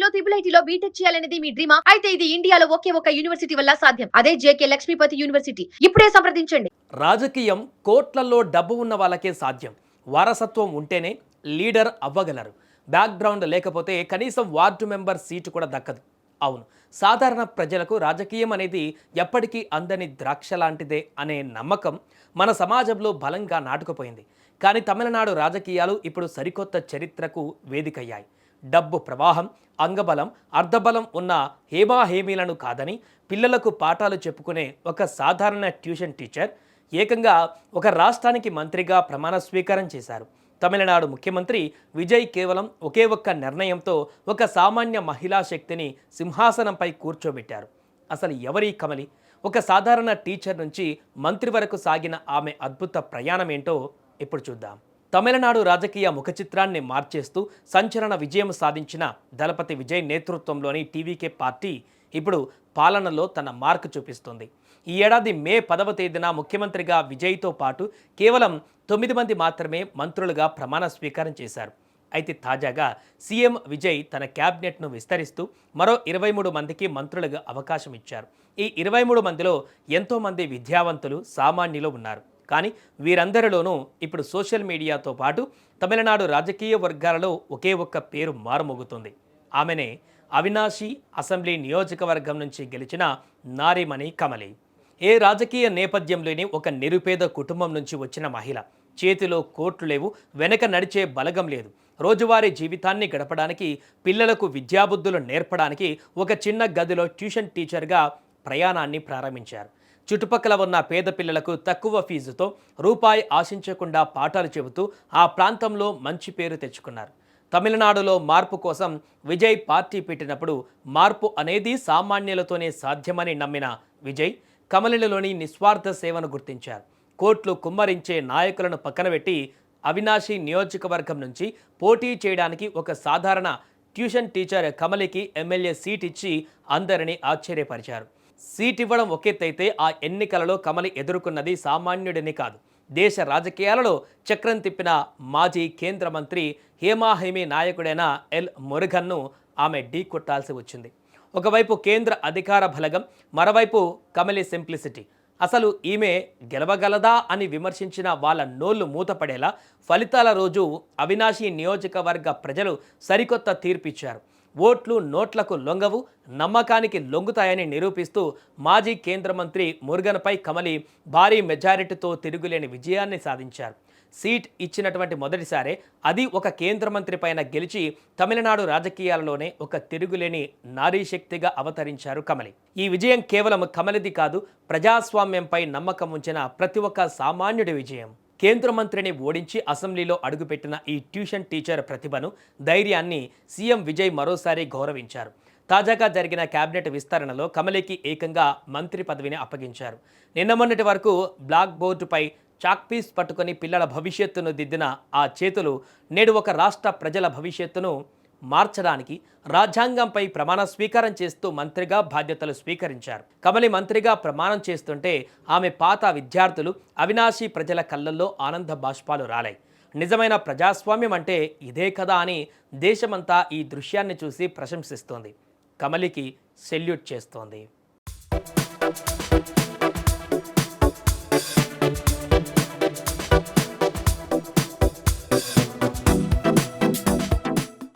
ఐఐటీలో triple ఐటీలో BTech చేయాలనేది మీ డ్రీమా? అయితే ఇది ఇండియాలో ఒకే ఒక యూనివర్సిటీ వల్ల సాధ్యం. అదే జేకే లక్ష్మీపతి యూనివర్సిటీ. ఇప్పుడే సంప్రదించండి. రాజకీయం కోట్లలో డబ్బు ఉన్న వాళ్ళకే సాధ్యం. వారసత్వం ఉంటేనే లీడర్ అవ్వగలరు. బ్యాక్గ్రౌండ్ లేకపోతే కనీసం వార్డు మెంబర్ సీటు కూడా దక్కదు. అవును, సాధారణ ప్రజలకు రాజకీయం అనేది ఎప్పటికీ అందని ద్రాక్ష లాంటిదే అనే నమ్మకం మన సమాజంలో బలంగా నాటుకుపోయింది. కానీ తమిళనాడు రాజకీయాలు ఇప్పుడు సరికొత్త చరిత్రకు వేదికయ్యాయి. డబ్బు ప్రవాహం, అంగబలం, అర్ధబలం ఉన్న హేమాహేమీలను కాదని పిల్లలకు పాఠాలు చెప్పుకునే ఒక సాధారణ ట్యూషన్ టీచర్ ఏకంగా ఒక రాష్ట్రానికి మంత్రిగా ప్రమాణ స్వీకారం చేశారు. తమిళనాడు ముఖ్యమంత్రి విజయ్ కేవలం ఒకే ఒక్క నిర్ణయంతో ఒక సామాన్య మహిళా శక్తిని సింహాసనంపై కూర్చోబెట్టారు. అసలు ఎవరి కమలి? ఒక సాధారణ టీచర్ నుంచి మంత్రి వరకు సాగిన ఆమె అద్భుత ప్రయాణం ఏంటో ఇప్పుడు చూద్దాం. తమిళనాడు రాజకీయ ముఖచిత్రాన్ని మార్చేస్తూ సంచలన విజయం సాధించిన దళపతి విజయ్ నేతృత్వంలోని టీవీకే పార్టీ ఇప్పుడు పాలనలో తన మార్కు చూపిస్తుంది. ఈ ఏడాది మే 10వ తేదీన ముఖ్యమంత్రిగా విజయ్తో పాటు కేవలం 9 మంది మాత్రమే మంత్రులుగా ప్రమాణ స్వీకారం చేశారు. అయితే తాజాగా సీఎం విజయ్ తన క్యాబినెట్ను విస్తరిస్తూ మరో 23 మందికి మంత్రులుగా అవకాశం ఇచ్చారు. ఈ 23 మందిలో ఎంతోమంది విద్యావంతులు, సామాన్యులు ఉన్నారు. కానీ వీరందరిలోనూ ఇప్పుడు సోషల్ మీడియాతో పాటు తమిళనాడు రాజకీయ వర్గాలలో ఒకే ఒక్క పేరు మారుమోగుతుంది. ఆమెనే అవినాశి అసెంబ్లీ నియోజకవర్గం నుంచి గెలిచిన నారీమణి కమలి. ఏ రాజకీయ నేపథ్యం లేని ఒక నిరుపేద కుటుంబం నుంచి వచ్చిన మహిళ. చేతిలో కోట్లు లేవు, వెనక నడిచే బలగం లేదు. రోజువారీ జీవితాన్ని గడపడానికి, పిల్లలకు విద్యాబుద్ధులు నేర్పడానికి ఒక చిన్న గదిలో ట్యూషన్ టీచర్గా ప్రయాణాన్ని ప్రారంభించారు. చుట్టుపక్కల ఉన్న పేద పిల్లలకు తక్కువ ఫీజుతో రూపాయి ఆశించకుండా పాఠాలు చెబుతూ ఆ ప్రాంతంలో మంచి పేరు తెచ్చుకున్నారు. తమిళనాడులో మార్పు కోసం విజయ్ పార్టీ పెట్టినప్పుడు మార్పు అనేది సామాన్యులతోనే సాధ్యమని నమ్మిన విజయ్ కమలిలోని నిస్వార్థ సేవను గుర్తించారు. కోట్లు కుమ్మరించే నాయకులను పక్కనబెట్టి అవినాశి నియోజకవర్గం నుంచి పోటీ చేయడానికి ఒక సాధారణ ట్యూషన్ టీచర్ కమలికి ఎమ్మెల్యే సీట్ ఇచ్చి అందరినీ ఆశ్చర్యపరిచారు. సీట్ ఇవ్వడం ఒకెత్తైతే ఆ ఎన్నికలలో కమలి ఎదుర్కొన్నది సామాన్యుడిని కాదు. దేశ రాజకీయాలలో చక్రం తిప్పిన మాజీ కేంద్ర మంత్రి హేమాహేమి నాయకుడైన ఎల్ మురుగన్ను ఆమె ఢీ కొట్టాల్సి వచ్చింది. ఒకవైపు కేంద్ర అధికార బలగం, మరోవైపు కమలి సింప్లిసిటీ. అసలు ఈమె గెలవగలదా అని విమర్శించిన వాళ్ళ నోళ్లు మూతపడేలా ఫలితాల రోజు అవినాశి నియోజకవర్గ ప్రజలు సరికొత్త తీర్పిచ్చారు. ఓట్లు నోట్లకు లొంగవు, నమ్మకానికి లొంగుతాయని నిరూపిస్తూ మాజీ కేంద్ర మంత్రి మురుగన్పై కమలి భారీ మెజారిటీతో తిరుగులేని విజయాన్ని సాధించారు. సీట్ ఇచ్చినటువంటి మొదటిసారే అది ఒక కేంద్ర మంత్రి పైన గెలిచి తమిళనాడు రాజకీయాలలోనే ఒక తిరుగులేని నారీ శక్తిగా అవతరించారు కమలి. ఈ విజయం కేవలం కమలిది కాదు, ప్రజాస్వామ్యంపై నమ్మకం ఉంచిన ప్రతి ఒక్క సామాన్యుడి విజయం. కేంద్ర మంత్రిని ఓడించి అసెంబ్లీలో అడుగుపెట్టిన ఈ ట్యూషన్ టీచర్ ప్రతిభను, ధైర్యాన్ని సీఎం విజయ్ మరోసారి గౌరవించారు. తాజాగా జరిగిన కేబినెట్ విస్తరణలో కమలికి ఏకంగా మంత్రి పదవిని అప్పగించారు. నిన్న మొన్నటి వరకు బ్లాక్ బోర్డుపై చాక్పీస్ పట్టుకొని పిల్లల భవిష్యత్తును దిద్దిన ఆ చేతులు నేడు ఒక రాష్ట్ర ప్రజల భవిష్యత్తును మార్చడానికి రాజ్యాంగంపై ప్రమాణ స్వీకారం చేస్తూ మంత్రిగా బాధ్యతలు స్వీకరించారు. కమలి మంత్రిగా ప్రమాణం చేస్తుంటే ఆమె పాత విద్యార్థులు, అవినాశి ప్రజల కళ్ళల్లో ఆనంద బాష్పాలు రాలాయి. నిజమైన ప్రజాస్వామ్యం అంటే ఇదే కదా అని దేశమంతా ఈ దృశ్యాన్ని చూసి ప్రశంసిస్తోంది. కమలికి సెల్యూట్ చేస్తోంది.